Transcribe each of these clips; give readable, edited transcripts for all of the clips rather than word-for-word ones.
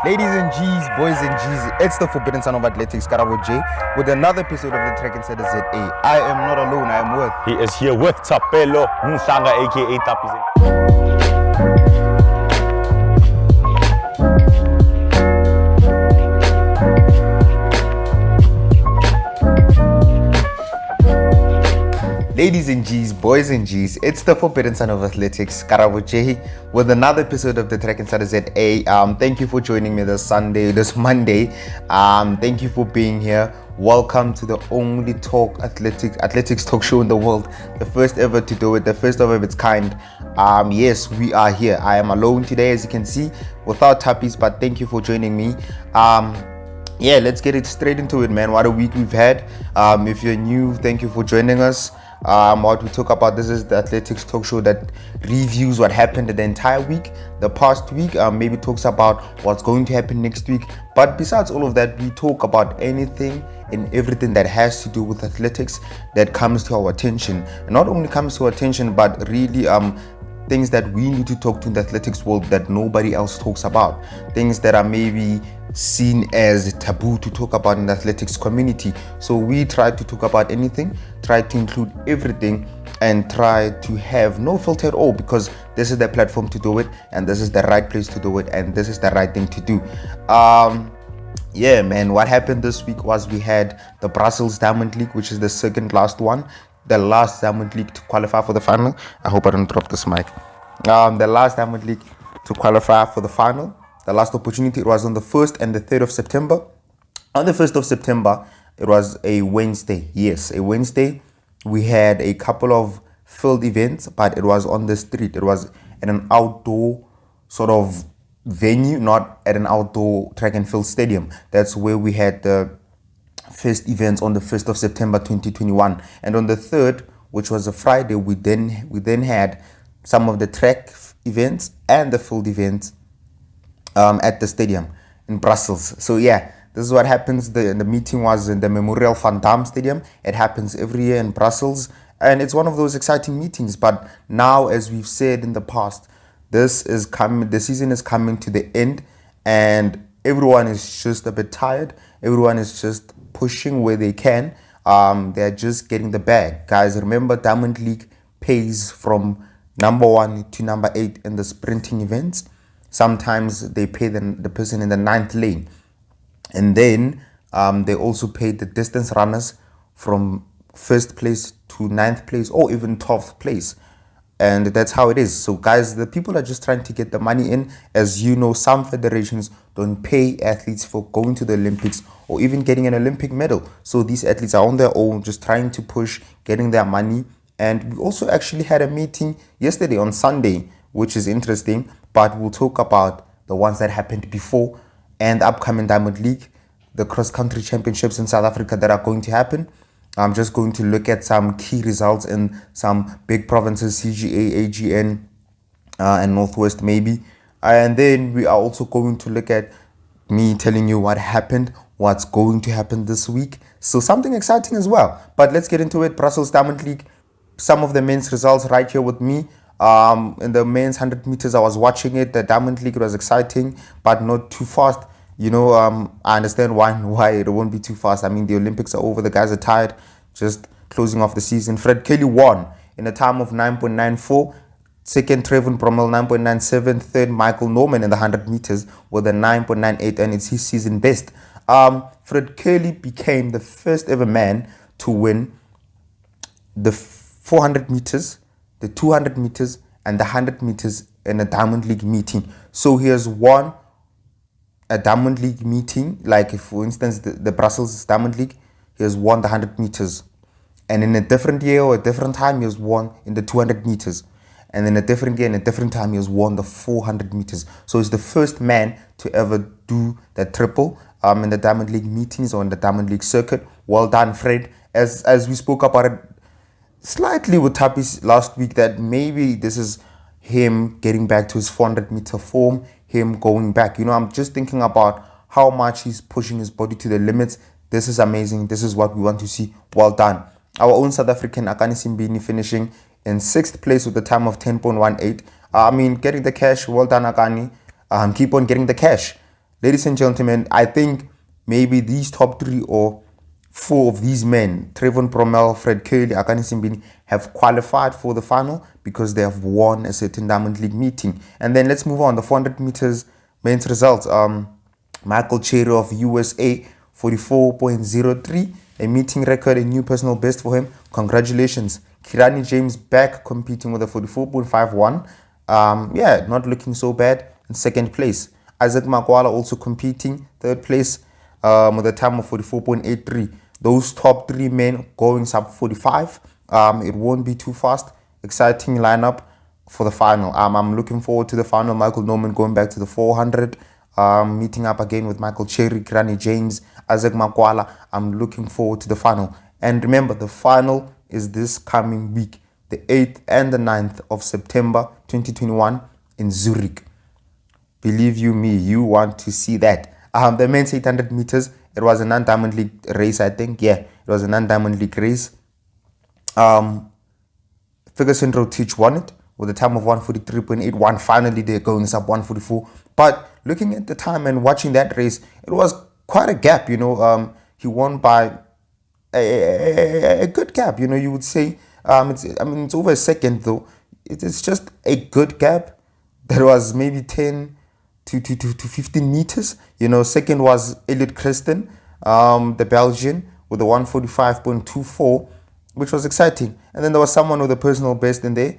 Ladies and G's, boys and G's, it's the forbidden son of athletics, KaraboJ, with another episode of the TrackInsider ZA. I am not alone, I am with. He is here with Thapelo, Mhlanga, aka Thappies. Ladies and G's, boys and G's, it's the forbidden son of athletics, KaraboJ, with another episode of the TrackInsider ZA. Thank you for joining me this Monday. Thank you for being here. Welcome to the only athletics talk show in the world, the first ever to do it, the first of its kind. Yes, we are here. I am alone today, as you can see, without Thappies, but thank you for joining me. Yeah, let's get it straight into it, man. What a week we've had. If you're new, thank you for joining us. What we talk about, this is the athletics talk show that reviews what happened the entire week, the past week, maybe talks about what's going to happen next week. But besides all of that, we talk about anything and everything that has to do with athletics that comes to our attention. And not only comes to our attention, but really things that we need to talk to in the athletics world that nobody else talks about. Things that are maybe seen as taboo to talk about in the athletics community. So we try to talk about anything, try to include everything, and try to have no filter at all, because this is the platform to do it, and this is the right place to do it, and this is the right thing to do. Yeah, man, what happened this week was we had the Brussels Diamond League, which is the second last one, the last Diamond League to qualify for the final. I hope I don't drop this mic. The last Diamond League to qualify for the final. The last opportunity, it was on the 1st and the 3rd of September. On the 1st of September, it was a Wednesday. Yes, a Wednesday. We had a couple of field events, but it was on the street. It was at an outdoor sort of venue, not at an outdoor track and field stadium. That's where we had the first events on the 1st of September 2021. And on the 3rd, which was a Friday, we then had some of the track events and the field events at the stadium in Brussels. So yeah, this is what happens. The meeting was in the Memorial Van Damme Stadium. It happens every year in Brussels, and it's one of those exciting meetings. But now, as we've said in the past, the season is coming to the end, and everyone is just a bit tired. Everyone is just pushing where they can. They're just getting the bag. Guys, remember, Diamond League pays from number 1 to number 8 in the sprinting events. Sometimes they pay the person in the 9th lane. And then they also pay the distance runners from 1st place to 9th place, or even 12th place. And that's how it is. So guys, the people are just trying to get the money in. As you know, some federations don't pay athletes for going to the Olympics or even getting an Olympic medal. So these athletes are on their own, just trying to push, getting their money. And we also actually had a meeting yesterday on Sunday, which is interesting, but we'll talk about the ones that happened before and the upcoming Diamond League, the cross-country championships in South Africa that are going to happen. I'm just going to look at some key results in some big provinces, CGA, AGN, and Northwest maybe. And then we are also going to look at me telling you what happened, what's going to happen this week. So something exciting as well. But let's get into it. Brussels Diamond League, some of the men's results right here with me. In the men's 100 meters, I was watching it. The Diamond League was exciting, but not too fast. You know, I understand why it won't be too fast. I mean, the Olympics are over. The guys are tired. Just closing off the season. Fred Kelly won in a time of 9.94. Second, Trevon Bromell, 9.97. Third, Michael Norman in the 100 meters with a 9.98, and it's his season best. Fred Kelly became the first ever man to win the 400 meters, the 200 meters, and the 100 meters in a Diamond League meeting. So he has won a Diamond League meeting, like if, for instance, the Brussels Diamond League, he has won the 100 meters. And in a different year or a different time, he has won in the 200 meters. And in a different year and a different time, he has won the 400 meters. So he's the first man to ever do the triple in the Diamond League meetings or in the Diamond League circuit. Well done, Fred. As we spoke about it slightly with Thappies last week, that maybe this is him getting back to his 400 meter form, him going back. You know, I'm just thinking about how much he's pushing his body to the limits. This is amazing. This is what we want to see. Well done. Our own South African Akani Simbini finishing in 6th place with a time of 10.18. I mean, getting the cash. Well done, Akani. Keep on getting the cash. ladies and gentlemen, I think maybe these top 3 or 4 of these men, Trayvon Bromell, Fred Curley, Akani Simbini, have qualified for the final because they have won a certain Diamond League meeting. And then let's move on. The 400 meters men's results. Michael Cherry of USA, 44.03, a meeting record, a new personal best for him. Congratulations. Kirani James back competing with a 44.51. Yeah, not looking so bad in second place. Isaac Makwala also competing, third place, with a time of 44.83. Those top 3 men going sub 45. It won't be too fast. Exciting lineup for the final. I'm looking forward to the final. Michael Norman going back to the 400. Meeting up again with Michael Cherry, Kirani James, Isaac Makwala. I'm looking forward to the final. And remember, the final is this coming week, the 8th and the 9th of September 2021 in Zurich. Believe you me, you want to see that. The men's 800 meters, it was a non-Diamond League race, I think. Yeah, it was a non-Diamond League race. Ferguson Rotich won it with a time of 143.81. Finally, they're going sub 144. But looking at the time and watching that race, it was quite a gap, you know. He won by a good gap, you know, you would say. It's over a second, though. It's just a good gap. There was maybe 10 to 15 meters. You know, second was Elliot Christen, the Belgian, with a 145.24, which was exciting. And then there was someone with a personal best in there.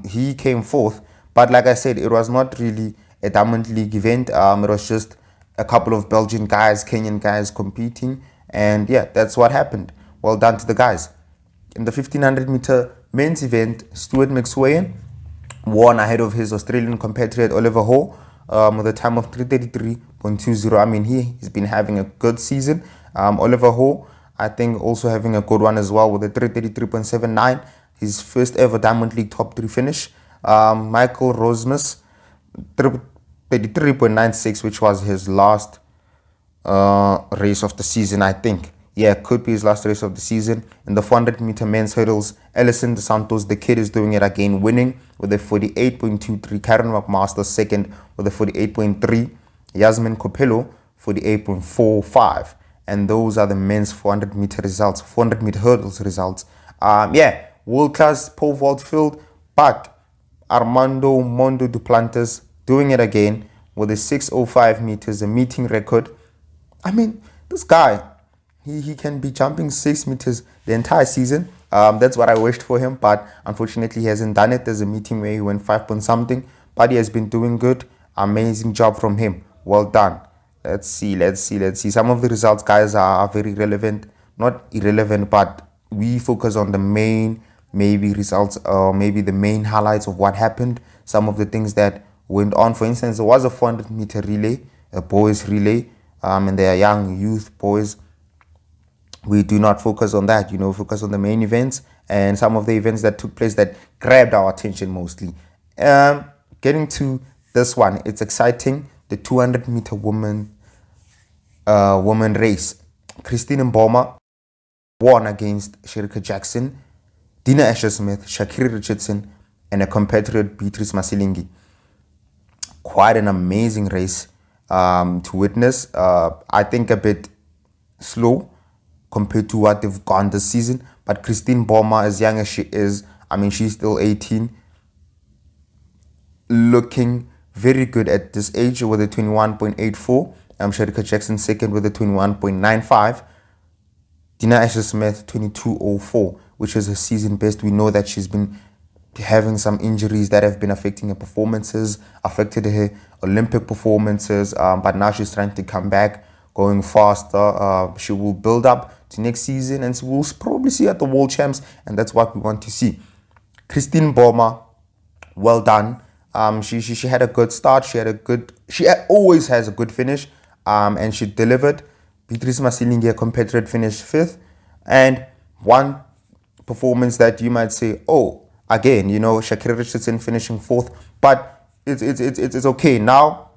He came fourth. But like I said, it was not really a Diamond League event. It was just a couple of Belgian guys, Kenyan guys competing. And yeah, that's what happened. Well done to the guys. In the 1500 meter men's event, Stuart McSwain won ahead of his Australian compatriot Oliver Ho with a time of 333.20. I mean, he's been having a good season. Oliver Ho, I think, also having a good one as well with a 333.79. His first ever Diamond League top 3 finish. Michael Rosmus, 33.96, which was his last race of the season, I think. Yeah, could be his last race of the season. In the 400 meter men's hurdles, Ellison dos Santos, the kid, is doing it again, winning with a 48.23. Karen McMaster second with a 48.3. Yasmin Thapelo 48.45. And those are the men's 400 meter results, 400 meter hurdles results. Yeah, world class pole vault field, but Armando Mondo Duplantis doing it again with a 605 meters, a meeting record. I mean, this guy, he can be jumping 6 meters the entire season. That's what I wished for him, but unfortunately he hasn't done it. There's a meeting where he went 5 point something, but he has been doing good. Amazing job from him. Well done. Let's see. Some of the results, guys, are very relevant. Not irrelevant, but we focus on the main, maybe results, or maybe the main highlights of what happened. Some of the things that went on. For instance, there was a 400 meter relay, a boys relay, and they are young youth boys. We do not focus on that, you know, focus on the main events and some of the events that took place that grabbed our attention mostly. Getting to this one, it's exciting. The 200 meter woman race. Christine Mboma won against Sherika Jackson, Dina Asher-Smith, Shakiri Richardson, and a compatriot, Beatrice Masilingi. Quite an amazing race to witness. I think a bit slow compared to what they've gone this season. But Christine Mboma, as young as she is, I mean, she's still 18, looking very good at this age with a 21.84. Sherika Jackson second with a 21.95. Dina Asher-Smith 22.04, which is her season best. We know that she's been having some injuries that have been affecting her performances, affected her Olympic performances, but now she's trying to come back, going faster. She will build up to next season, and we'll probably see her at the World Champs, and that's what we want to see. Christine Mboma, well done. She had a good start. She always has a good finish, and she delivered. Beatrice Masilingi, a compatriot, finished 5th, and one performance that you might say, oh, again, you know, Shakira Richardson finishing 4th, but it's okay. Now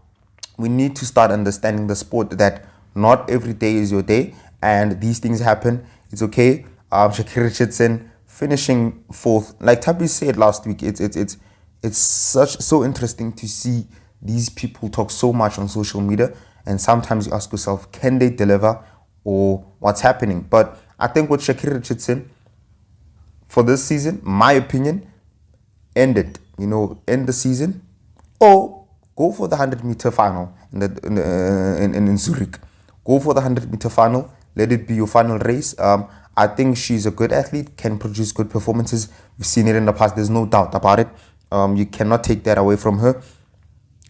we need to start understanding the sport that not every day is your day, and these things happen. It's okay. Shakira Richardson finishing 4th, like Thappies said last week. It's so interesting to see these people talk so much on social media, and sometimes you ask yourself, can they deliver or what's happening? But I think with Shakira Richardson, for this season, my opinion, end it. End the season, or go for the 100-meter final in Zurich. Go for the 100-meter final. Let it be your final race. I think she's a good athlete, can produce good performances. We've seen it in the past. There's no doubt about it. You cannot take that away from her.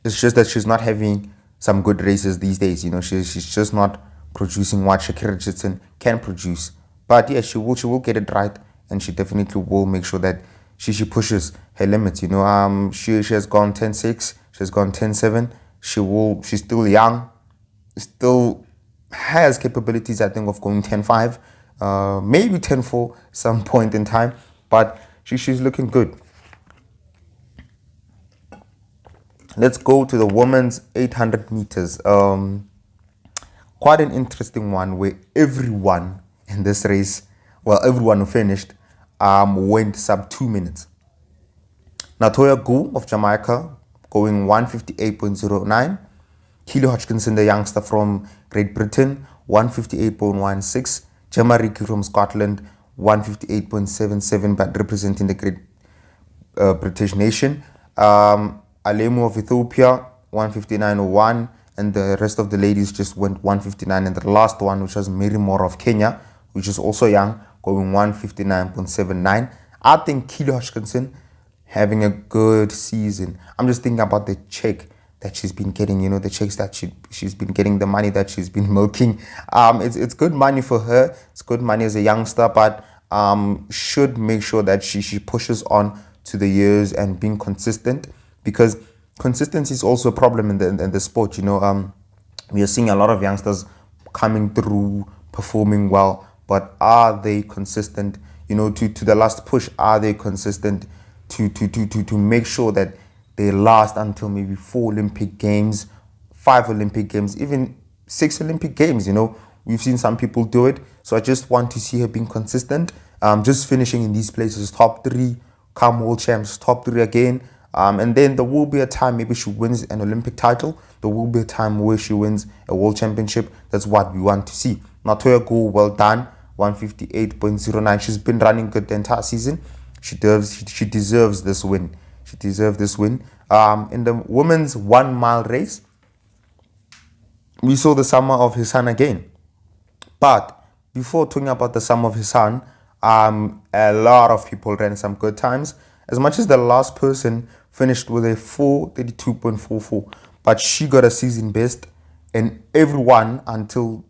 It's just that she's not having some good races these days. She's just not producing what Shakira Richardson can produce. But yeah, she will get it right, and she definitely will make sure that she pushes her limits. She has gone 10.6, she has gone 10.7. She's still young, still has capabilities, I think, of going 10.5, maybe 10.4 some point in time, but she's looking good. Let's go to the women's 800 meters. Quite an interesting one, where everyone in this race, everyone who finished, went sub 2 minutes. Natoya Gu of Jamaica going 158.09. Keely Hodgkinson, the youngster from Great Britain, 158.16. Gemma Ricky from Scotland, 158.77, but representing the Great British nation. Alemu of Ethiopia, 159.01, and the rest of the ladies just went 159. And the last one, which was Mary Moore of Kenya, which is also young, going 159.79. I think Keely Hodgkinson having a good season. I'm just thinking about the check that she's been getting, the checks that she's been getting, the money that she's been milking. It's good money for her. It's good money as a youngster, but should make sure that she pushes on to the years and being consistent, because consistency is also a problem in the sport. We are seeing a lot of youngsters coming through, performing well, but are they consistent? To the last push, are they consistent to make sure that they last until maybe 4 Olympic Games, 5 Olympic Games, even 6 Olympic Games? We've seen some people do it. So I just want to see her being consistent, just finishing in these places, top 3, come world champs, top 3 again. And then there will be a time maybe she wins an Olympic title. There will be a time where she wins a world championship. That's what we want to see. Natoya Gu, well done, 158.09. She's been running good the entire season. She deserves this win. She deserves this win. In the women's 1 mile race, we saw the summer of Hisan again. But before talking about the summer of Hisan, a lot of people ran some good times. As much as the last person finished with a 4:32.44, but she got a season best, and everyone until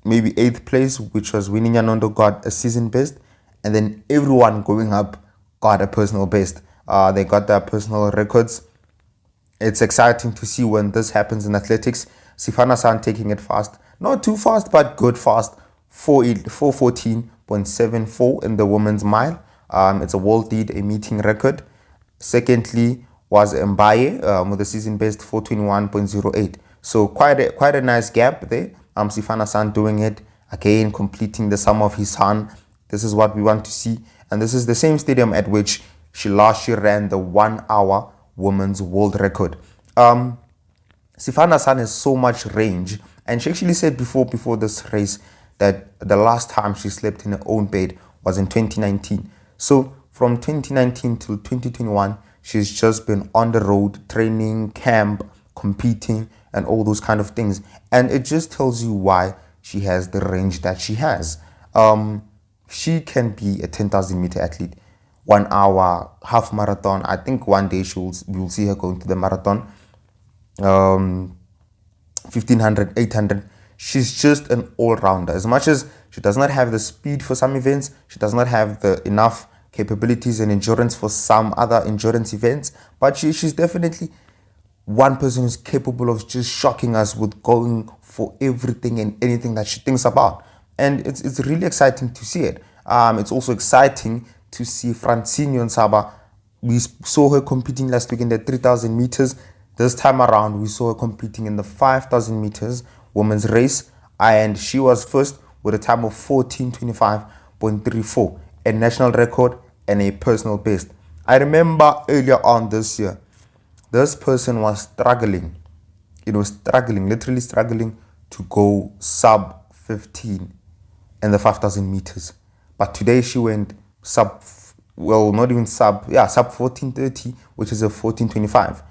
maybe 8th place, which was Winnie Nyanondo, got a season best, and then everyone going up got a personal best. They got their personal records. It's exciting to see when this happens in athletics. Sifana San taking it fast. Not too fast, but good fast. 4:14.74 in the women's mile. It's a world lead, a meeting record. Secondly was Mbaye with a season best 4:21.08. So quite a nice gap there. Sifana San doing it again, completing the sum of his son. This is what we want to see, and this is the same stadium at which she last year ran the 1 hour women's world record. Sifana San has so much range, and she actually said before this race that the last time she slept in her own bed was in 2019. So from 2019 till 2021, she's just been on the road, training, camp, competing, and all those kind of things. And it just tells you why she has the range that she has. She can be a 10,000 meter athlete, 1 hour, half marathon. I think one day we'll see her going to the marathon. 1500, 800. She's just an all-rounder. As much as she does not have the speed for some events, she does not have the enough capabilities and endurance for some other endurance events, but she's definitely one person who's capable of just shocking us with going for everything and anything that she thinks about. And it's really exciting to see it. It's also exciting to see Francine Nsaba. We saw her competing last week in the 3,000 meters. This time around, we saw her competing in the 5,000 meters women's race, and she was first with a time of 14:25.34, a national record and a personal best. I remember earlier on this year This person was struggling, literally struggling to go sub 15 in the 5,000 meters. But today she went sub, well, not even sub, sub 14:30, which is a 14:25.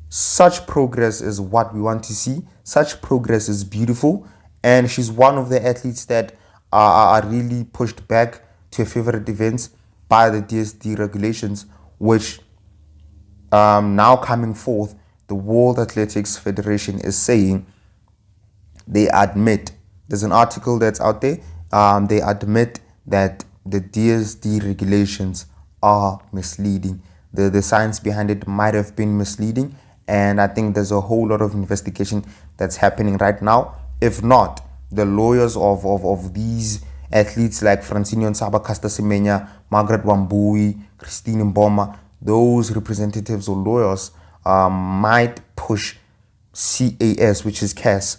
Such progress is what we want to see. Such progress is beautiful. And she's one of the athletes that are really pushed back to her favorite events by the DSD regulations, which now coming forth, the World Athletics Federation is saying they admit, there's an article that's out there, they admit that the DSD regulations are misleading. The science behind it might have been misleading, and I think there's a whole lot of investigation that's happening right now. If not, the lawyers of these athletes like Francine Nsaba, Caster Semenya, Margaret Wambui, Christine Mboma, those representatives or lawyers might push CAS, which is CAS,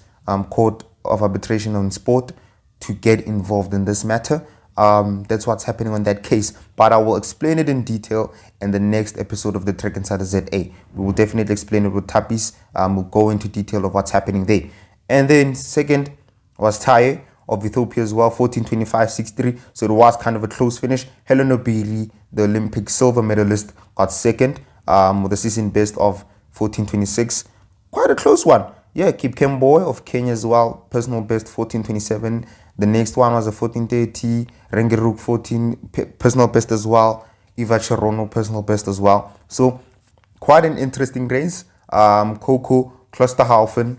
Court of Arbitration on Sport, to get involved in this matter. That's what's happening on that case, but I will explain it in detail in the next episode of the TrackInsider ZA. We will definitely explain it with Thappies. We'll go into detail of what's happening there. And then second was Taye of Ethiopia as well, 14:25.63. So it was kind of a close finish. Helen Obiri, the Olympic silver medalist, got second with a season best of 14:26. Quite a close one. Yeah, Kip Kemboy of Kenya as well, personal best 14:27. The next one was a 14:30. Rengeruk 14, personal best as well. Eva Cherono, personal best as well. So quite an interesting race. Coco Klosterhalfen,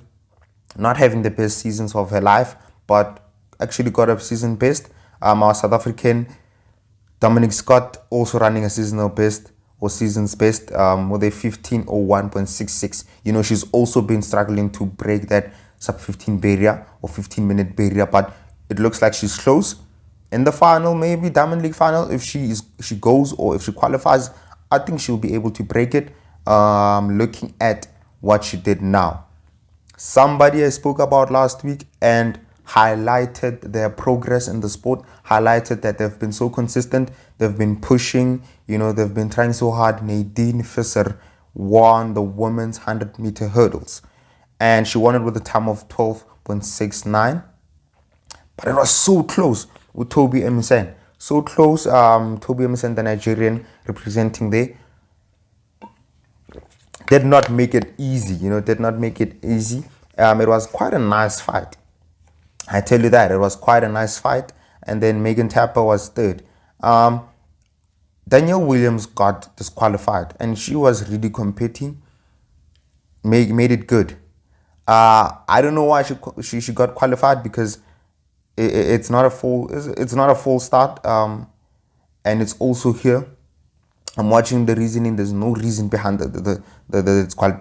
not having the best seasons of her life, but actually got a season best. Our South African Dominic Scott also running a seasonal best or season's best with a 15:01.66. She's also been struggling to break that sub 15 barrier or 15-minute barrier, but it looks like she's close. In the final, maybe Diamond League final, if she goes or if she qualifies, I think she'll be able to break it. Looking at what she did now, somebody I spoke about last week and highlighted their progress in the sport, highlighted that they've been so consistent, they've been pushing, they've been trying so hard. Nadine Visser won the women's 100-meter hurdles, and she won it with a time of 12.69. But it was so close with Toby Emerson. So close. Toby Emerson, the Nigerian representing there, did not make it easy. Did not make it easy. It was quite a nice fight. I tell you that. It was quite a nice fight. And then Megan Tapper was third. Danielle Williams got disqualified, and she was really competing. Made it good. I don't know why she got qualified, because it's not a full start, and it's also here. I'm watching the reasoning. There's no reason behind the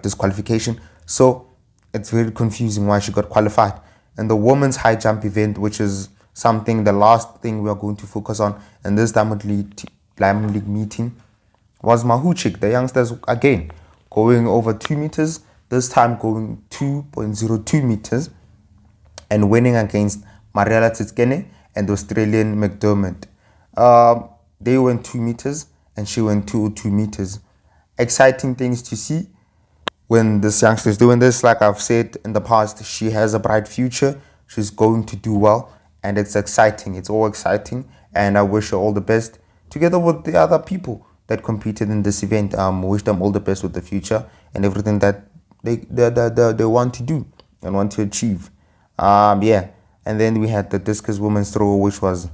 disqualification, so it's very confusing why she got qualified. And the women's high jump event, which is something, the last thing we are going to focus on in this Diamond League meeting, was Mahuchik, the youngsters again going over 2 meters, this time going 2.02 meters and winning against Mariella Titskene and the Australian McDermott. They went 2 meters and she went 2.02 meters. Exciting things to see when this youngster is doing this. Like I've said in the past, she has a bright future. She's going to do well, and it's exciting. It's all exciting, and I wish her all the best together with the other people that competed in this event. Wish them all the best with the future and everything that they want to do and want to achieve. And then we had the discus women's throw, which was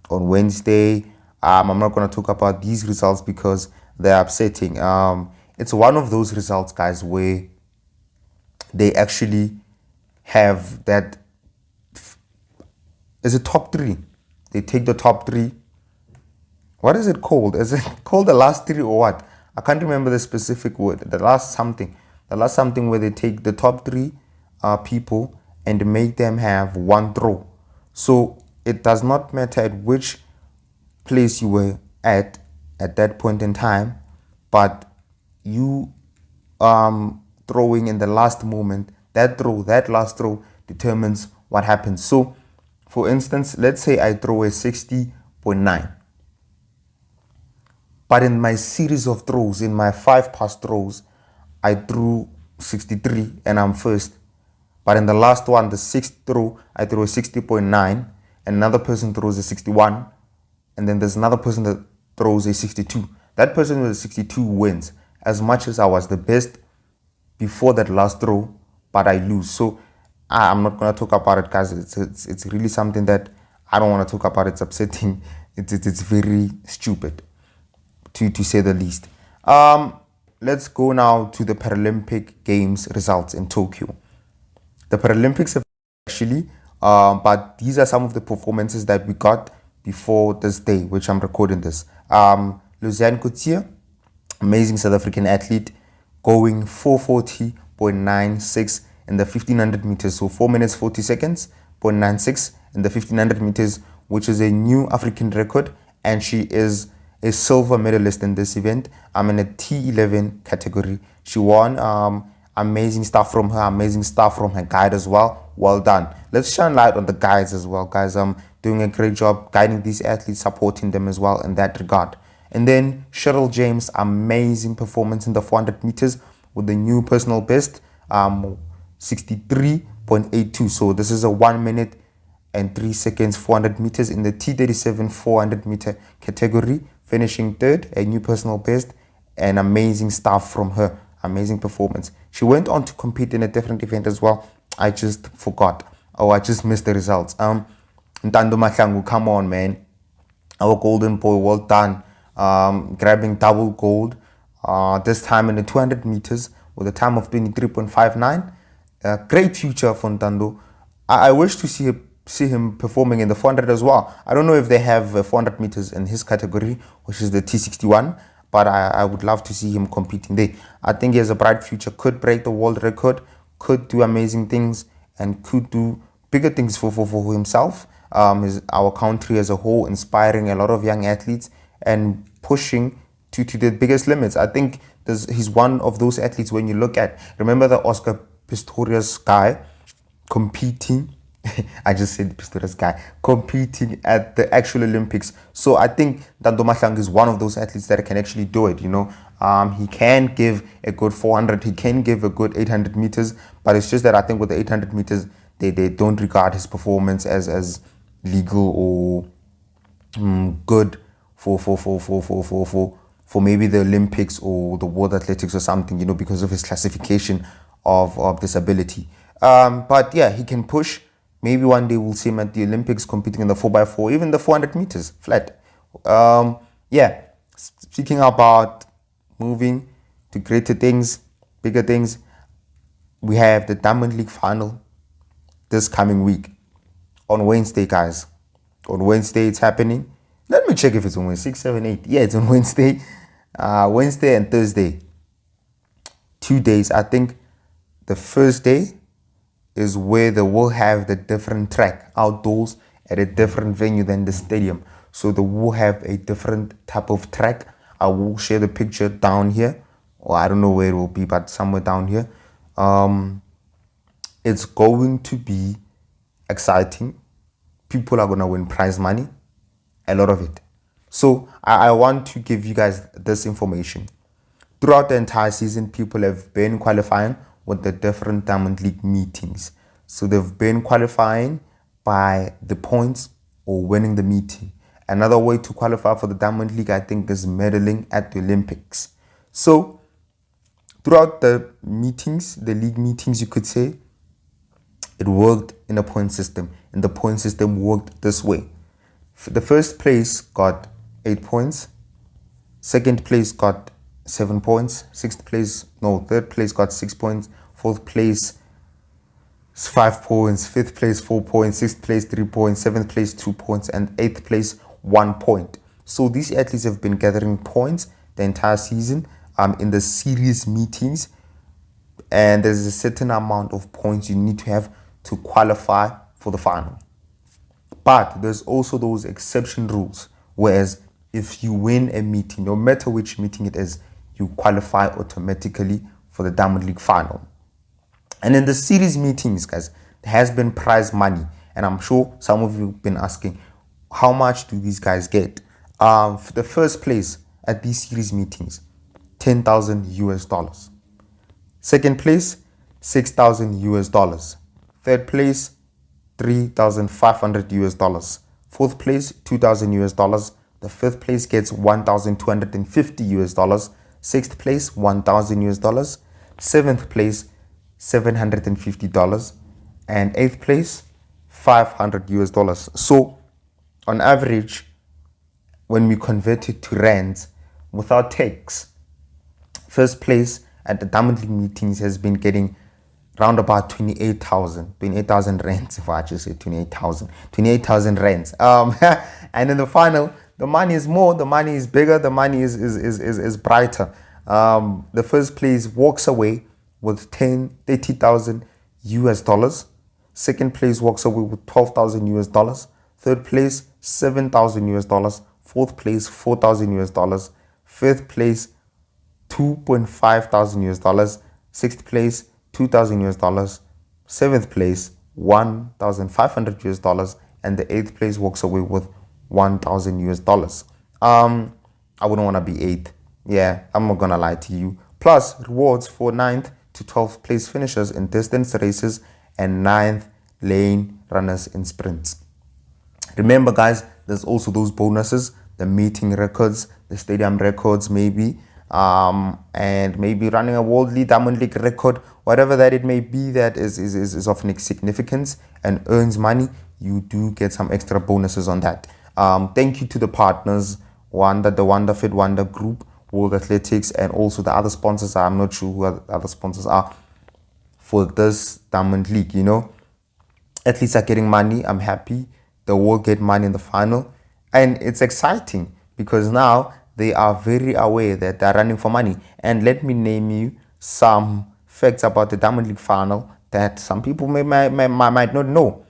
on Wednesday. I'm not going to talk about these results because they're upsetting. It's one of those results, guys, where they actually have that. Is it top three? They take the top three. What is it called? Is it called the last three or what? I can't remember the specific word. The last something where they take the top three people and make them have one throw. So it does not matter at which place you were at that point in time, but you throwing in the last moment, that last throw determines what happens. So for instance, let's say I throw a 60.9, but in my series of throws, in my 5 pass throws, I threw 63 and I'm first. But in the last one, the sixth throw, I threw a 60.9 and another person throws a 61. And then there's another person that throws a 62. That person with a 62 wins. As much as I was the best before that last throw, but I lose. So I'm not going to talk about it, guys. It's really something that I don't want to talk about. It's upsetting. It's very stupid, to say the least. Let's go now to the Paralympic Games results in Tokyo. The Paralympics have actually, but these are some of the performances that we got before this day, which I'm recording this. Luciane Coutier, amazing South African athlete, going 440.96 in the 1500 meters, so 4 minutes 40 seconds, 0.96 in the 1500 meters, which is a new African record, and she is a silver medalist in this event. I'm in a T11 category. She won. Amazing stuff from her, amazing stuff from her guide as well. Well done. Let's shine light on the guides as well, guys. Doing a great job guiding these athletes, supporting them as well in that regard. And then Cheryl James, amazing performance in the 400 meters with the new personal best, 63.82. So this is a 1 minute and 3 seconds 400 meters in the T37 400 meter category, finishing third, a new personal best, and amazing stuff from her. Amazing performance. She went on to compete in a different event as well. I just forgot. Oh, I just missed the results. Ntando Mhlanga, come on, man. Our golden boy, well done. Grabbing double gold. This time in the 200 meters with a time of 23.59. Great future for Ntando. I wish to see him performing in the 400 as well. I don't know if they have 400 meters in his category, which is the T61. But I would love to see him competing there. I think he has a bright future, could break the world record, could do amazing things, and could do bigger things for himself, our country as a whole, inspiring a lot of young athletes and pushing to the biggest limits. I think he's one of those athletes when you look at, remember the Oscar Pistorius guy competing? I just said Pistorius guy competing at the actual Olympics. So I think Ntando Mhlanga is one of those athletes that can actually do it. He can give a good 400, he can give a good 800 meters, but it's just that I think with the 800 meters, they don't regard his performance as legal or good for maybe the Olympics or the World Athletics or something, because of his classification of disability. But yeah, he can push. Maybe one day we'll see him at the Olympics competing in the 4x4, even the 400 meters flat. Yeah, speaking about moving to greater things, bigger things, we have the Diamond League final this coming week on Wednesday, guys. On Wednesday, it's happening. Let me check if it's on Wednesday, 6, 7, 8. Yeah, it's on Wednesday. Wednesday and Thursday. 2 days. I think the first day is where they will have the different track outdoors at a different venue than the stadium. So they will have a different type of track. I will share the picture down here, or I don't know where it will be, but somewhere down here. It's going to be exciting. People are going to win prize money, a lot of it. So I want to give you guys this information. Throughout the entire season, people have been qualifying with the different Diamond League meetings. So they've been qualifying by the points or winning the meeting. Another way to qualify for the Diamond League, I think, is medaling at the Olympics. So throughout the meetings, the league meetings, you could say, it worked in a point system. And the point system worked this way. The first place got 8 points. Second place got 7 points. Third place got 6 points. Fourth place 5 points. Fifth place 4 points. Sixth place 3 points. Seventh place 2 points. And eighth place 1 point. So these athletes have been gathering points the entire season in the series meetings. And there's a certain amount of points you need to have to qualify for the final. But there's also those exception rules. Whereas if you win a meeting, no matter which meeting it is, you qualify automatically for the Diamond League final. And in the series meetings, guys, there has been prize money. And I'm sure some of you have been asking, how much do these guys get? For the first place at these series meetings, $10,000 US. Second place, 6,000 US dollars. Third place, 3,500 US dollars. Fourth place, 2,000 US dollars. The fifth place gets 1,250 US dollars. Sixth place, 1,000 US dollars. Seventh place, $750. And eighth place, 500 US dollars. So, on average, when we convert it to rands, without tax, first place at the Diamond League meetings has been getting round about 28,000 rands, if I just say 28,000 rands. And in the final, the money is more, the money is bigger, the money is brighter. The first place walks away with 30,000 US dollars. Second place walks away with 12,000 US dollars. Third place, 7,000 US dollars. Fourth place, 4,000 US dollars. Fifth place, 2.5 thousand US dollars. Sixth place, 2,000 US dollars. Seventh place, 1,500 US dollars. And the eighth place walks away with 1,000 US dollars. I wouldn't want to be eighth. Yeah, I'm not gonna lie to you. Plus rewards for 9th to 12th place finishers in distance races and 9th lane runners in sprints. Remember, guys, there's also those bonuses, the meeting records, the stadium records, maybe, and maybe running a World League, Diamond League record, whatever that it may be that is of significance and earns money. You do get some extra bonuses on that. Thank you to the partners, the Wonder Fit Wonder Group, World Athletics, and also the other sponsors. I'm not sure who the other sponsors are for this Diamond League. You know, athletes are getting money. I'm happy. They will get money in the final, and it's exciting because now they are very aware that they're running for money. And let me name you some facts about the Diamond League final that some people might not know.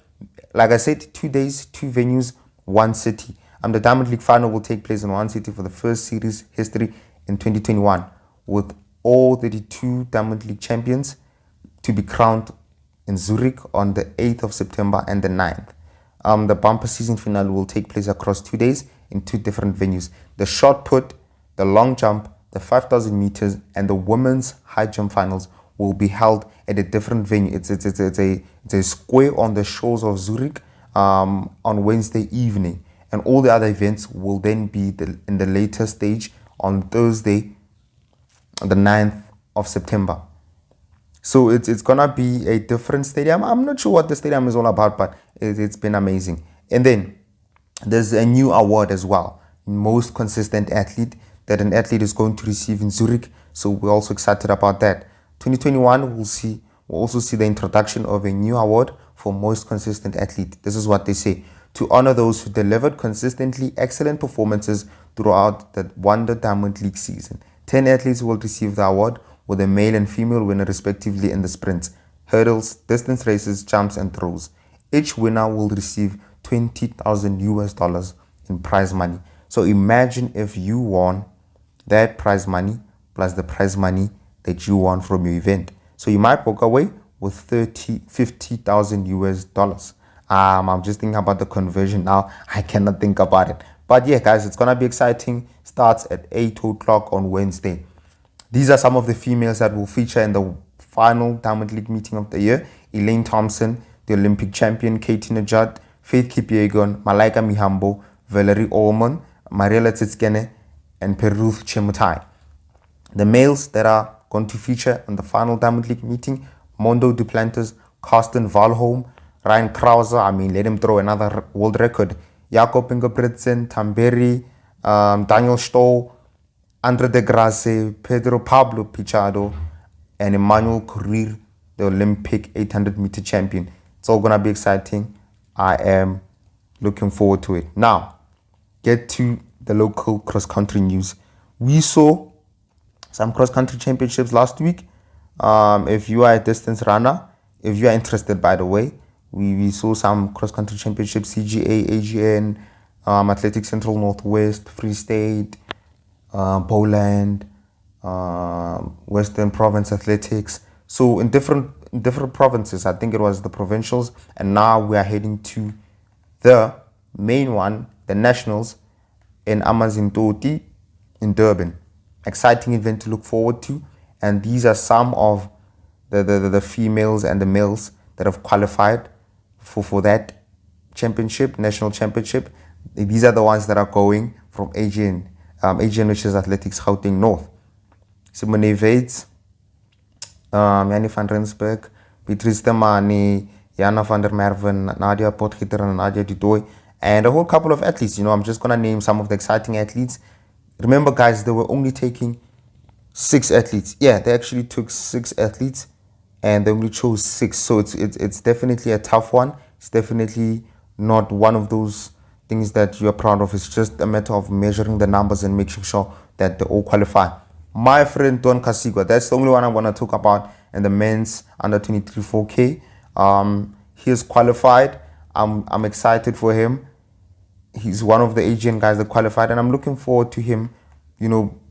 Like I said, 2 days, 2 venues, 1 city. The Diamond League final will take place in 1 city for the first series history in 2021, with all 32 Diamond League champions to be crowned in Zurich on the 8th of September and the 9th. The bumper season finale will take place across 2 days in 2 different venues. The shot put, the long jump, the 5,000 meters, and the women's high jump finals will be held at a different venue. It's a square on the shores of Zurich on Wednesday evening. And all the other events will then be in the later stage on Thursday, the 9th of September. So it's gonna be a different stadium. I'm not sure what the stadium is all about, but it's been amazing. And then there's a new award as well, most consistent athlete, that an athlete is going to receive in Zurich. So we're also excited about that. 2021, we'll also see the introduction of a new award for most consistent athlete. This is what they say: to honor those who delivered consistently excellent performances throughout the Wonder Diamond League season. 10 athletes will receive the award, with a male and female winner respectively in the sprints, hurdles, distance races, jumps, and throws. Each winner will receive 20,000 US dollars in prize money. So imagine if you won that prize money plus the prize money that you won from your event. So you might walk away with 50,000 US dollars. I'm just thinking about the conversion now. I cannot think about it. But yeah, guys, it's gonna be exciting. Starts at 8 o'clock on Wednesday. These are some of the females that will feature in the final Diamond League meeting of the year: Elaine Thompson, the Olympic champion, Katie Najat, Faith Kipyegon, Malaika Mihambo, Valerie Allman, Mariela Tsitskene, and Peruth Chemutai. The males that are going to feature in the final Diamond League meeting: Mondo Duplantis, Karsten Valholm, Ryan Krauser, let him throw another world record, Jakob Ingebrigtsen, Tamberi, Daniel Stoll, Andre de Grasse, Pedro Pablo Pichado, and Emmanuel Corrir, the Olympic 800 meter champion. It's all going to be exciting. I am looking forward to it. Now, get to the local cross-country news. We saw some cross-country championships last week. If you are a distance runner, if you are interested, by the way, we saw some cross-country championships: CGA, AGN, Athletic Central Northwest, Free State, Poland, Western Province Athletics. So in different provinces, I think it was the provincials, and now we are heading to the main one, the nationals, in Amazintoti in Durban. Exciting event to look forward to, and these are some of the females and the males that have qualified for that championship, national championship. These are the ones that are going from AGN, which is Athletics Gauteng North. Simone Veits, Yanni van Rensburg, Beatrice Temani, Jana van der Merven, Nadia Potgieter, and Nadia Dutoy, and a whole couple of athletes. I'm just going to name some of the exciting athletes. Remember, guys, they were only taking 6 athletes. Yeah, they actually took 6 athletes, and they only chose 6. So it's definitely a tough one. It's definitely not one of those things that you're proud of. It's just a matter of measuring the numbers and making sure that they all qualify. My friend Don Kasigwa, that's the only one I'm going to talk about in the men's under 23 4K. He is qualified. I'm excited for him. He's one of the Asian guys that qualified, and I'm looking forward to him,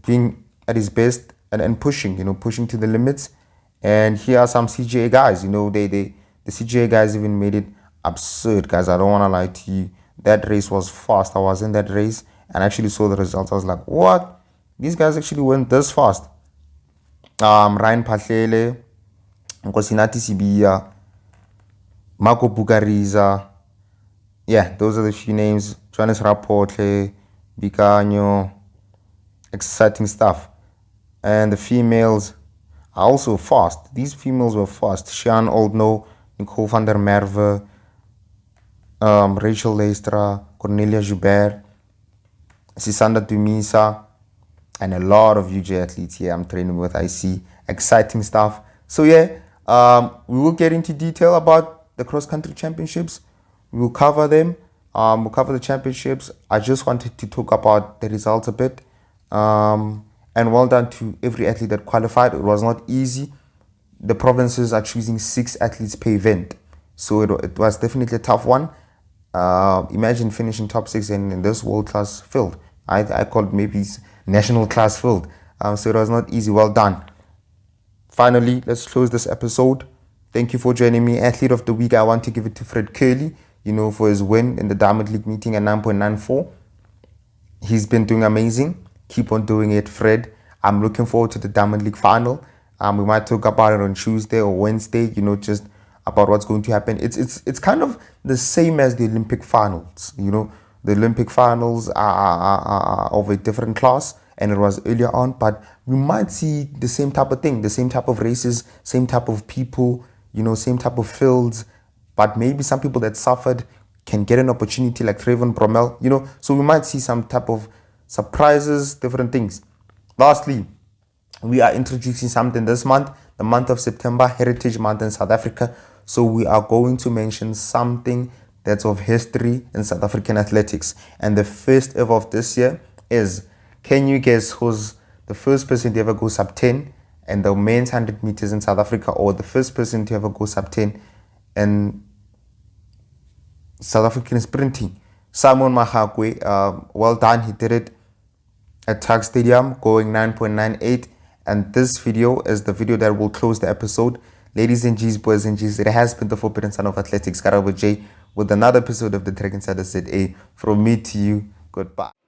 being at his best and pushing, pushing to the limits. And here are some CGA guys, the CGA guys even made it absurd, guys. I don't want to lie to you. That race was fast. I was in that race and actually saw the results. I was like, what? These guys actually went this fast. Ryan Patlele, Nkosinati Sibiya, Marco Bugariza. Yeah, those are the few names. Johannes Rapotle, Bicanyo. Exciting stuff. And the females are also fast. These females were fast. Sian Oldno, Nicole van der Merwe, Rachel Leistra, Cornelia Joubert, Sisanda Dumisa, and a lot of UJ athletes here I'm training with. I see exciting stuff. So yeah, we will get into detail about the cross-country championships. We will cover them. We'll cover the championships. I just wanted to talk about the results a bit. And well done to every athlete that qualified. It was not easy. The provinces are choosing 6 athletes per event. So it was definitely a tough one. Imagine finishing top 6 in this world-class field. I called maybe national class field. So it was not easy. Well done. Finally, let's close this episode. Thank you for joining me. Athlete of the week, I want to give it to Fred Curley, for his win in the Diamond League meeting at 9.94. He's been doing amazing. Keep on doing it, Fred. I'm looking forward to the Diamond League final. We might talk about it on Tuesday or Wednesday, just about what's going to happen. It's kind of the same as the Olympic finals. The Olympic finals are of a different class, and it was earlier on, but we might see the same type of thing, the same type of races, same type of people, same type of fields, but maybe some people that suffered can get an opportunity like Trayvon Bromell, so we might see some type of surprises, different things. Lastly, we are introducing something this month, the month of September, Heritage Month in South Africa. So we are going to mention something that's of history in South African athletics. And the first ever of this year is, can you guess who's the first person to ever go sub 10 in the men's 100 meters in South Africa, or the first person to ever go sub 10 in South African sprinting? Simon Mahakwe, well done. He did it at Tag Stadium, going 9.98. And this video is the video that will close the episode. Ladies and G's, boys and G's, it has been the forbidden son of athletics, KaraboJ, with another episode of the TrackInsider ZA. From me to you, goodbye.